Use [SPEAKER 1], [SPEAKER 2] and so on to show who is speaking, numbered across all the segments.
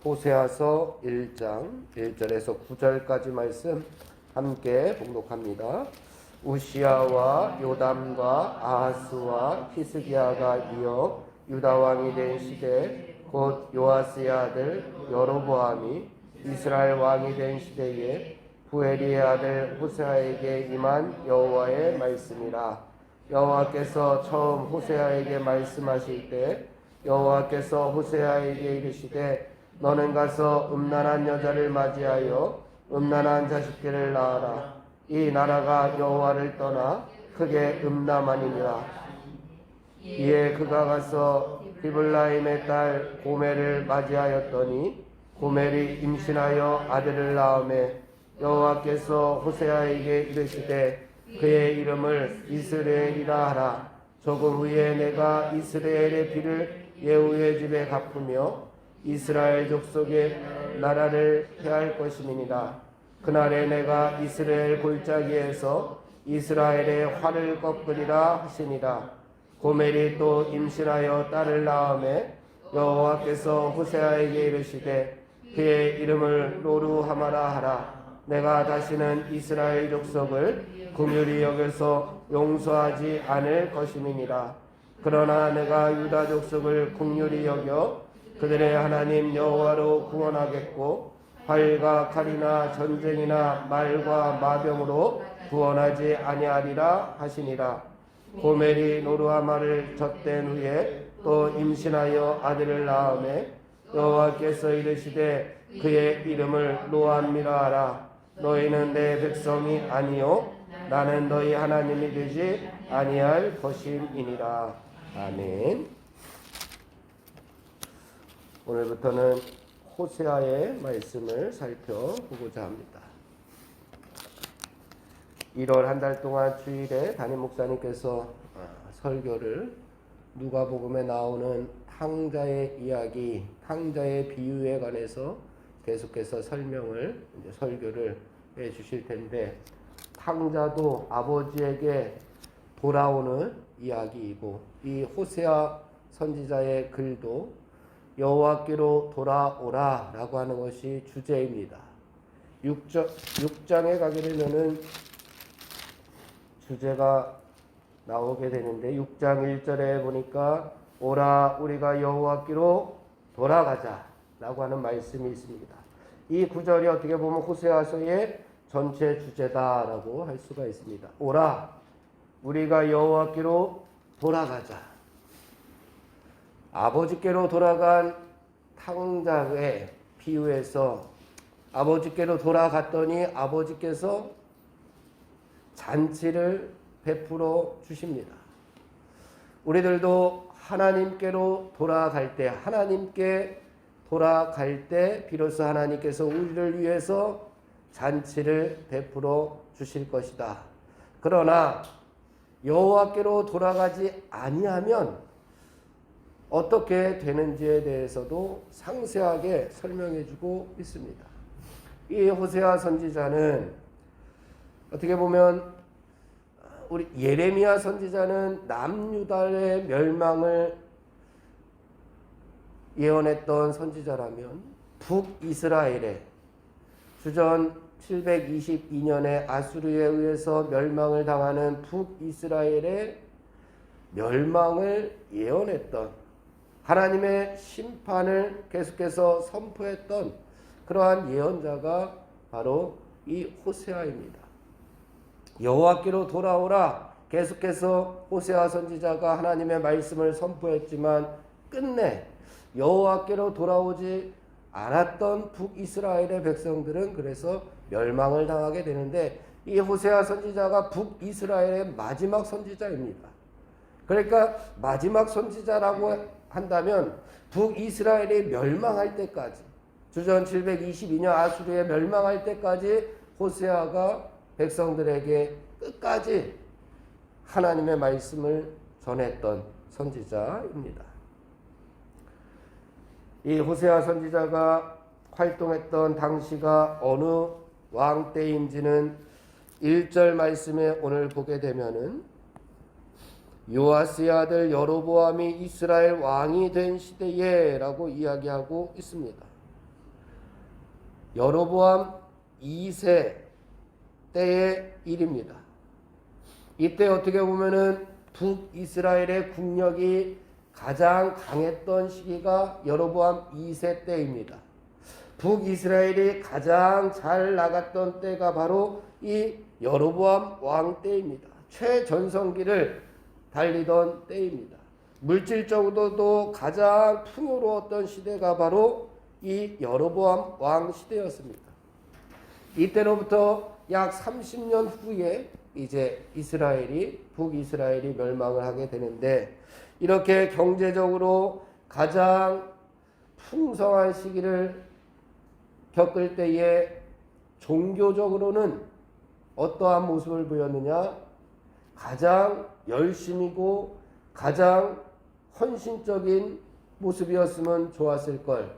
[SPEAKER 1] 호세아서 1장 1절에서 9절까지 말씀 함께 봉독합니다. 우시야와 요담과 아하스와 히스기야가 이어 유다 왕이 된 시대 곧 요아스의 아들 여로보암이 이스라엘 왕이 된 시대에 부엘리의 아들 호세아에게 임한 여호와의 말씀이라. 여호와께서 처음 호세아에게 말씀하실 때 여호와께서 호세아에게 이르시되 너는 가서 음란한 여자를 맞이하여 음란한 자식들을 낳아라. 이 나라가 여호와를 떠나 크게 음란하니라. 이에 그가 가서 디블라임의 딸 고멜을 맞이하였더니 고멜이 임신하여 아들을 낳으매 여호와께서 호세아에게 이르시되 그의 이름을 이스라엘이라 하라. 조금 후에 내가 이스라엘의 피를 예후의 집에 갚으며 이스라엘 족속의 나라를 해할 것임이니라. 그날에 내가 이스라엘 골짜기에서 이스라엘의 활을 꺾으리라 하시니라. 고멜이 또 임신하여 딸을 낳으매 여호와께서 호세아에게 이르시되 그의 이름을 로루하마라 하라. 내가 다시는 이스라엘 족속을 긍휼히 여겨서 용서하지 않을 것임이니라. 그러나 내가 유다 족속을 긍휼히 여겨 그들의 하나님 여호와로 구원하겠고 활과 칼이나 전쟁이나 말과 마병으로 구원하지 아니하리라 하시니라. 고멜이 노루하마를 젖된 후에 또 임신하여 아들을 낳으매 여호와께서 이르시되 그의 이름을 로암미라 하라. 너희는 내 백성이 아니요 나는 너희 하나님이 되지 아니할 것임이니라. 아멘. 오늘부터는 호세아의 말씀을 살펴보고자 합니다. 1월 한 달 동안 주일에 담임 목사님께서 설교를 누가복음에 나오는 탕자의 이야기, 탕자의 비유에 관해서 계속해서 설교를 해 주실 텐데, 탕자도 아버지에게 돌아오는 이야기이고 이 호세아 선지자의 글도 여호와께로 돌아오라 라고 하는 것이 주제입니다. 6장에 가게 되면은 주제가 나오게 되는데 6장 1절에 보니까 오라 우리가 여호와께로 돌아가자 라고 하는 말씀이 있습니다. 이 구절이 어떻게 보면 호세아서의 전체 주제다라고 할 수가 있습니다. 오라 우리가 여호와께로 돌아가자. 아버지께로 돌아간 탕자의 비유에서 아버지께로 돌아갔더니 아버지께서 잔치를 베풀어 주십니다. 우리들도 하나님께로 돌아갈 때, 하나님께 돌아갈 때 비로소 하나님께서 우리를 위해서 잔치를 베풀어 주실 것이다. 그러나 여호와께로 돌아가지 아니하면 어떻게 되는지에 대해서도 상세하게 설명해 주고 있습니다. 이 호세아 선지자는 어떻게 보면 우리 예레미야 선지자는 남유다의 멸망을 예언했던 선지자라면 북이스라엘의 주전 722년에 아수르에 의해서 멸망을 당하는 북이스라엘의 멸망을 예언했던 하나님의 심판을 계속해서 선포했던 그러한 예언자가 바로 이 호세아입니다. 여호와께로 돌아오라 계속해서 호세아 선지자가 하나님의 말씀을 선포했지만 끝내 여호와께로 돌아오지 않았던 북이스라엘의 백성들은 그래서 멸망을 당하게 되는데 이 호세아 선지자가 북이스라엘의 마지막 선지자입니다. 그러니까 마지막 선지자라고 한다면 북이스라엘이 멸망할 때까지 주전 722년 아수르에 멸망할 때까지 호세아가 백성들에게 끝까지 하나님의 말씀을 전했던 선지자입니다. 이 호세아 선지자가 활동했던 당시가 어느 왕 때인지는 1절 말씀에 오늘 보게 되면은 요아스의 아들 여로보암이 이스라엘 왕이 된 시대에 라고 이야기하고 있습니다. 여로보암 2세 때의 일입니다. 이때 어떻게 보면은 북이스라엘의 국력이 가장 강했던 시기가 여로보암 2세 때입니다. 북이스라엘이 가장 잘 나갔던 때가 바로 이 여로보암 왕 때입니다. 최전성기를 달리던 때입니다. 물질적으로도 가장 풍요로웠던 시대가 바로 이 여로보암 왕 시대였습니다. 이때로부터 약 30년 후에 이제 북이스라엘이 멸망을 하게 되는데, 이렇게 경제적으로 가장 풍성한 시기를 겪을 때에 종교적으로는 어떠한 모습을 보였느냐? 가장 열심이고 가장 헌신적인 모습이었으면 좋았을 걸.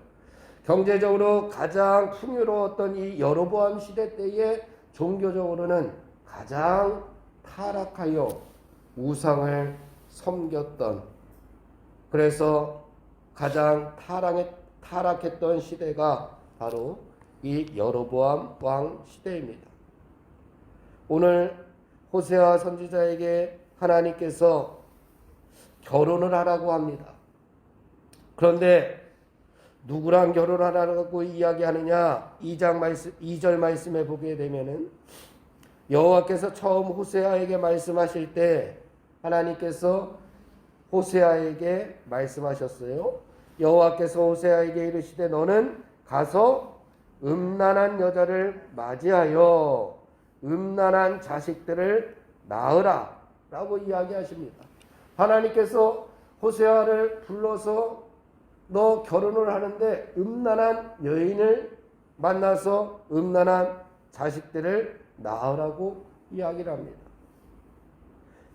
[SPEAKER 1] 경제적으로 가장 풍요로웠던 이 여로보암 시대 때에 종교적으로는 가장 타락하여 우상을 섬겼던, 그래서 가장 타락했던 시대가 바로 이 여로보암 왕 시대입니다. 오늘 호세아 선지자에게 하나님께서 결혼을 하라고 합니다. 그런데 누구랑 결혼하라고 이야기하느냐? 2절 말씀에 보게 되면은 여호와께서 처음 호세아에게 말씀하실 때 하나님께서 호세아에게 말씀하셨어요. 여호와께서 호세아에게 이르시되 너는 가서 음란한 여자를 맞이하여 음란한 자식들을 낳으라 라고 이야기하십니다. 하나님께서 호세아를 불러서 너 결혼을 하는데 음란한 여인을 만나서 음란한 자식들을 낳으라고 이야기를 합니다.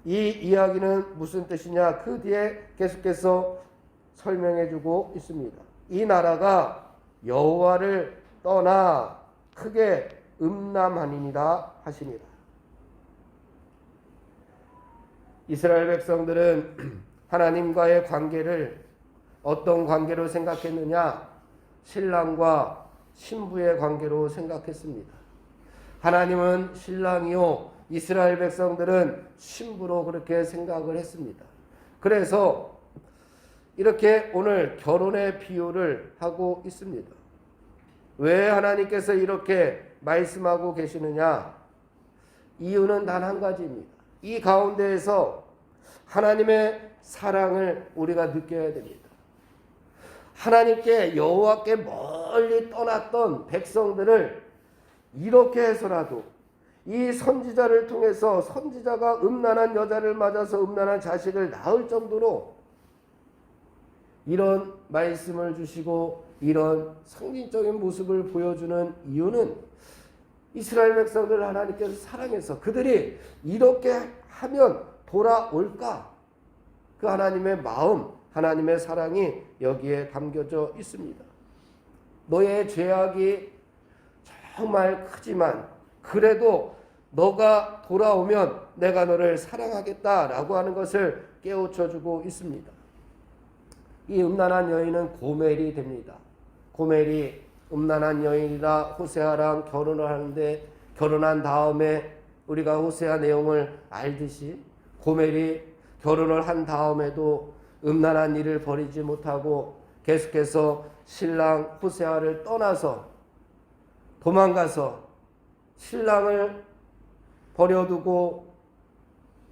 [SPEAKER 1] 이 이야기는 무슨 뜻이냐? 그 뒤에 계속해서 설명해 주고 있습니다. 이 나라가 여호와를 떠나 크게 음란하니라 하시니라. 이스라엘 백성들은 하나님과의 관계를 어떤 관계로 생각했느냐? 신랑과 신부의 관계로 생각했습니다. 하나님은 신랑이요, 이스라엘 백성들은 신부로 그렇게 생각을 했습니다. 그래서 이렇게 오늘 결혼의 비유를 하고 있습니다. 왜 하나님께서 이렇게 말씀하고 계시느냐? 이유는 단 한 가지입니다. 이 가운데에서 하나님의 사랑을 우리가 느껴야 됩니다. 하나님께 여호와께 멀리 떠났던 백성들을 이렇게 해서라도 이 선지자를 통해서 선지자가 음란한 여자를 맞아서 음란한 자식을 낳을 정도로 이런 말씀을 주시고 이런 상징적인 모습을 보여주는 이유는 이스라엘 백성들을 하나님께서 사랑해서 그들이 이렇게 하면 돌아올까? 그 하나님의 마음, 하나님의 사랑이 여기에 담겨져 있습니다. 너의 죄악이 정말 크지만 그래도 너가 돌아오면 내가 너를 사랑하겠다라고 하는 것을 깨우쳐주고 있습니다. 이 음란한 여인은 고멜이 됩니다. 고멜이 음란한 여인이라 호세아랑 결혼을 하는데, 결혼한 다음에 우리가 호세아 내용을 알듯이 고멜이 결혼을 한 다음에도 음란한 일을 버리지 못하고 계속해서 신랑 호세아를 떠나서 도망가서 신랑을 버려두고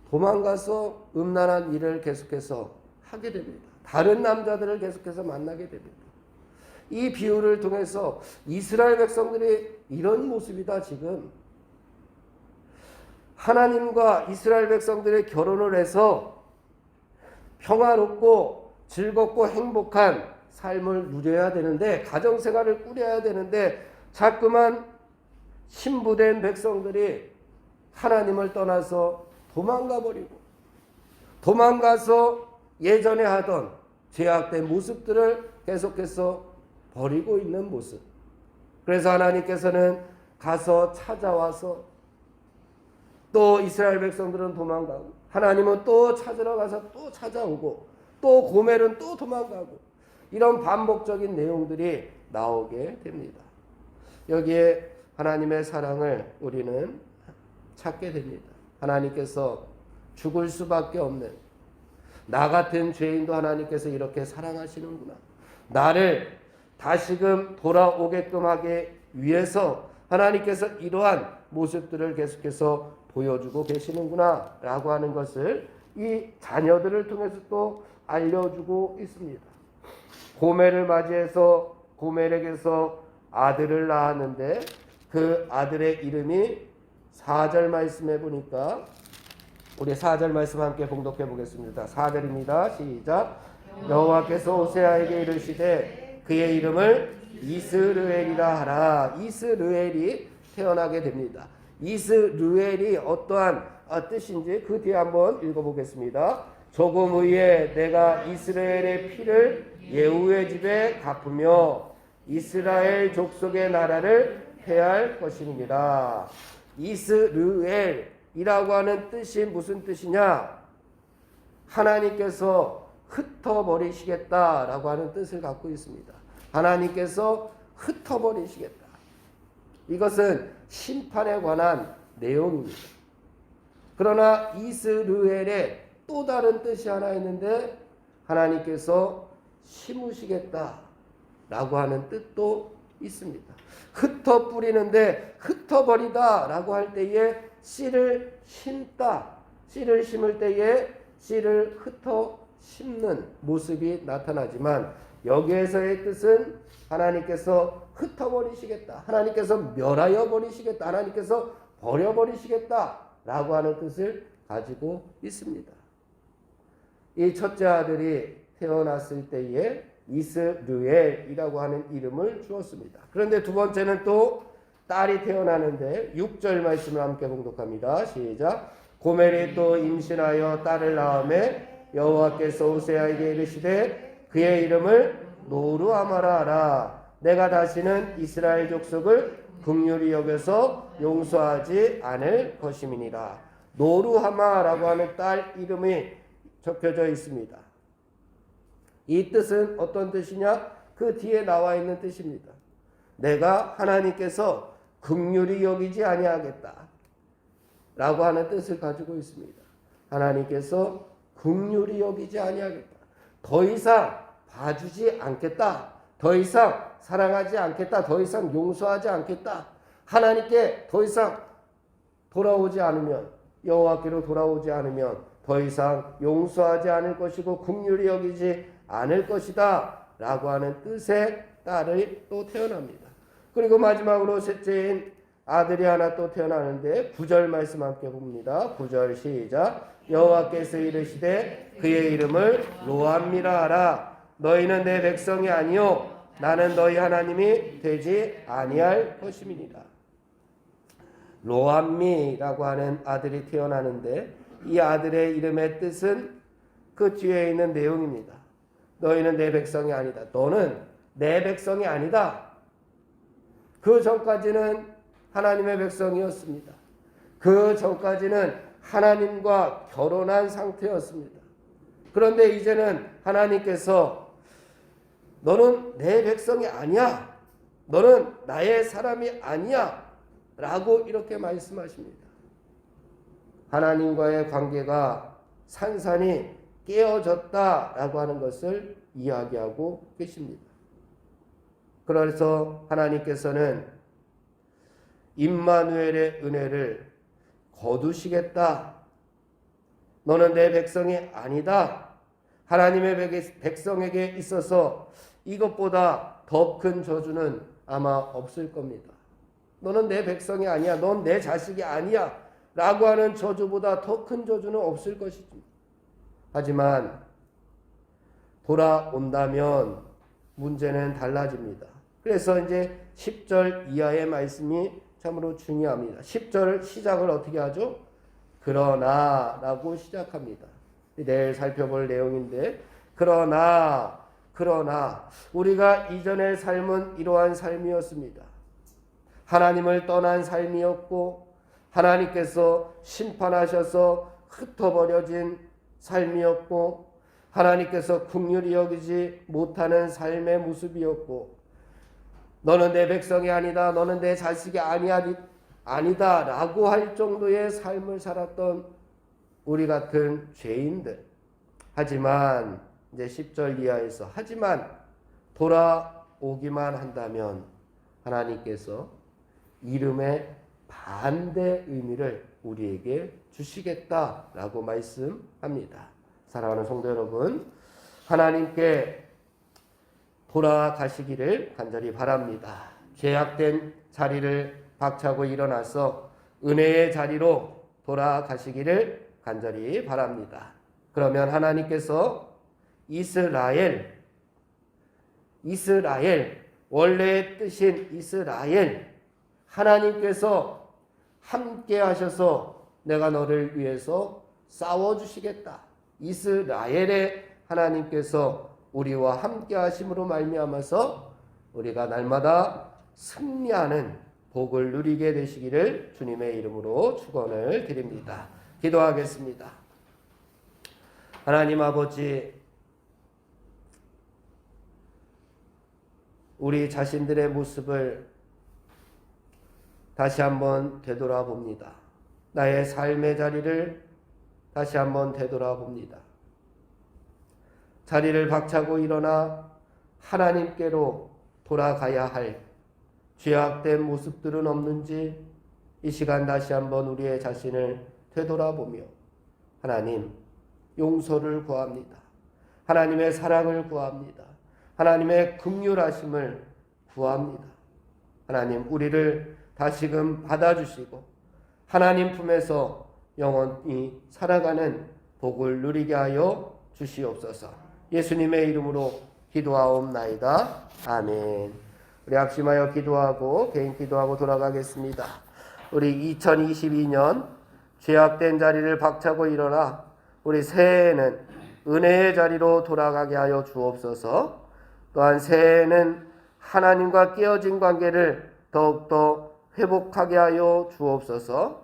[SPEAKER 1] 도망가서 음란한 일을 계속해서 하게 됩니다. 다른 남자들을 계속해서 만나게 됩니다. 이 비유를 통해서 이스라엘 백성들이 이런 모습이다. 지금 하나님과 이스라엘 백성들이 결혼을 해서 평화롭고 즐겁고 행복한 삶을 누려야 되는데, 가정생활을 꾸려야 되는데 자꾸만 신부된 백성들이 하나님을 떠나서 도망가서 예전에 하던 죄악된 모습들을 계속해서 버리고 있는 모습. 그래서 하나님께서는 가서 찾아와서 또 이스라엘 백성들은 도망가고, 하나님은 또 찾으러 가서 또 찾아오고, 또 고멜은 또 도망가고, 이런 반복적인 내용들이 나오게 됩니다. 여기에 하나님의 사랑을 우리는 찾게 됩니다. 하나님께서 죽을 수밖에 없는 나 같은 죄인도 하나님께서 이렇게 사랑하시는구나. 나를 다시금 돌아오게끔 하기 위해서 하나님께서 이러한 모습들을 계속해서 보여주고 계시는구나 라고 하는 것을 이 자녀들을 통해서 또 알려주고 있습니다. 고멜을 맞이해서 고멜에게서 아들을 낳았는데 그 아들의 이름이 4절 말씀해 보니까 우리 4절 말씀 함께 봉독해 보겠습니다. 4절입니다. 시작. 여호와께서 호세아에게 이르시되 그의 이름을 이스르엘이라 하라. 이스르엘이 태어나게 됩니다. 이스르엘이 어떠한 뜻인지 그 뒤에 한번 읽어보겠습니다. 조금 후에 내가 이스라엘의 피를 예후의 집에 갚으며 이스라엘 족속의 나라를 해할 것입니다. 이스르엘이라고 하는 뜻이 무슨 뜻이냐? 하나님께서 흩어버리시겠다라고 하는 뜻을 갖고 있습니다. 하나님께서 흩어버리시겠다. 이것은 심판에 관한 내용입니다. 그러나 이스라엘의 또 다른 뜻이 하나 있는데 하나님께서 심으시겠다라고 하는 뜻도 있습니다. 흩어 뿌리는데 흩어버리다라고 할 때에 씨를 심다, 씨를 심을 때에 씨를 흩어 심는 모습이 나타나지만 여기에서의 뜻은 하나님께서 흩어버리시겠다, 하나님께서 멸하여 버리시겠다, 하나님께서 버려버리시겠다라고 하는 뜻을 가지고 있습니다. 이 첫째 아들이 태어났을 때에 이스르엘이라고 하는 이름을 주었습니다. 그런데 두 번째는 또 딸이 태어나는데 6절 말씀을 함께 봉독합니다. 시작. 고멜이 또 임신하여 딸을 낳음에 여호와께서 호세아에게 이르시되 그의 이름을 노루아마라 하라. 내가 다시는 이스라엘 족속을 긍휼히 여겨서 용서하지 않을 것임이니라. 노루하마라고 하는 딸 이름이 적혀져 있습니다. 이 뜻은 어떤 뜻이냐? 그 뒤에 나와 있는 뜻입니다. 내가 하나님께서 긍휼히 여기지 아니하겠다 라고 하는 뜻을 가지고 있습니다. 하나님께서 긍휼히 여기지 아니하겠다. 더 이상 봐주지 않겠다. 더 이상 사랑하지 않겠다. 더 이상 용서하지 않겠다. 하나님께 더 이상 돌아오지 않으면, 여호와께로 돌아오지 않으면 더 이상 용서하지 않을 것이고 긍휼히 여기지 않을 것이다 라고 하는 뜻의 딸이 또 태어납니다. 그리고 마지막으로 셋째인 아들이 하나 또 태어나는데 9절 말씀 함께 봅니다. 9절 시작. 여호와께서 이르시되 그의 이름을 로암미라 하라. 너희는 내 백성이 아니요 나는 너희 하나님이 되지 아니할 것임이니라. 로암미라고 하는 아들이 태어나는데 이 아들의 이름의 뜻은 그 뒤에 있는 내용입니다. 너희는 내 백성이 아니다. 너는 내 백성이 아니다. 그 전까지는 하나님의 백성이었습니다. 그 전까지는 하나님과 결혼한 상태였습니다. 그런데 이제는 하나님께서 너는 내 백성이 아니야. 너는 나의 사람이 아니야. 라고 이렇게 말씀하십니다. 하나님과의 관계가 산산이 깨어졌다라고 하는 것을 이야기하고 계십니다. 그래서 하나님께서는 임마누엘의 은혜를 거두시겠다. 너는 내 백성이 아니다. 하나님의 백성에게 있어서 이것보다 더 큰 저주는 아마 없을 겁니다. 너는 내 백성이 아니야. 넌 내 자식이 아니야. 라고 하는 저주보다 더 큰 저주는 없을 것이지. 하지만 돌아온다면 문제는 달라집니다. 그래서 이제 10절 이하의 말씀이 참으로 중요합니다. 10절 시작을 어떻게 하죠? 그러나 라고 시작합니다. 내일 살펴볼 내용인데 그러나 우리가 이전의 삶은 이러한 삶이었습니다. 하나님을 떠난 삶이었고 하나님께서 심판하셔서 흩어버려진 삶이었고 하나님께서 긍휼히 여기지 못하는 삶의 모습이었고 너는 내 백성이 아니다. 너는 내 자식이 아니다. 라고 할 정도의 삶을 살았던 우리 같은 죄인들. 하지만 이제 10절 이하에서 하지만 돌아오기만 한다면 하나님께서 이름의 반대 의미를 우리에게 주시겠다라고 말씀합니다. 사랑하는 성도 여러분, 하나님께 돌아가시기를 간절히 바랍니다. 죄악된 자리를 박차고 일어나서 은혜의 자리로 돌아가시기를 간절히 바랍니다. 그러면 하나님께서 이스라엘, 원래의 뜻인 이스라엘, 하나님께서 함께 하셔서 내가 너를 위해서 싸워주시겠다. 이스라엘의 하나님께서 우리와 함께 하심으로 말미암아서 우리가 날마다 승리하는 복을 누리게 되시기를 주님의 이름으로 축원을 드립니다. 기도하겠습니다. 하나님 아버지, 우리 자신들의 모습을 다시 한번 되돌아봅니다. 나의 삶의 자리를 다시 한번 되돌아봅니다. 자리를 박차고 일어나 하나님께로 돌아가야 할 죄악된 모습들은 없는지 이 시간 다시 한번 우리의 자신을 되돌아보며 하나님 용서를 구합니다. 하나님의 사랑을 구합니다. 하나님의 긍휼하심을 구합니다. 하나님 우리를 다시금 받아주시고 하나님 품에서 영원히 살아가는 복을 누리게 하여 주시옵소서. 예수님의 이름으로 기도하옵나이다. 아멘. 우리 합심하여 기도하고 개인 기도하고 돌아가겠습니다. 우리 2022년 죄악된 자리를 박차고 일어나 우리 새해에는 은혜의 자리로 돌아가게 하여 주옵소서. 또한 새해에는 하나님과 깨어진 관계를 더욱더 회복하게 하여 주옵소서.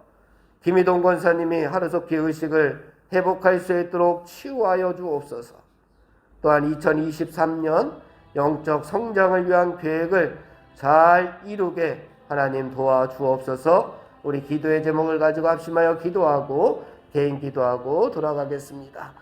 [SPEAKER 1] 김희동 권사님이 하루속히 의식을 회복할 수 있도록 치유하여 주옵소서. 또한 2023년 영적 성장을 위한 계획을 잘 이루게 하나님 도와주옵소서. 우리 기도의 제목을 가지고 합심하여 기도하고 개인 기도하고 돌아가겠습니다.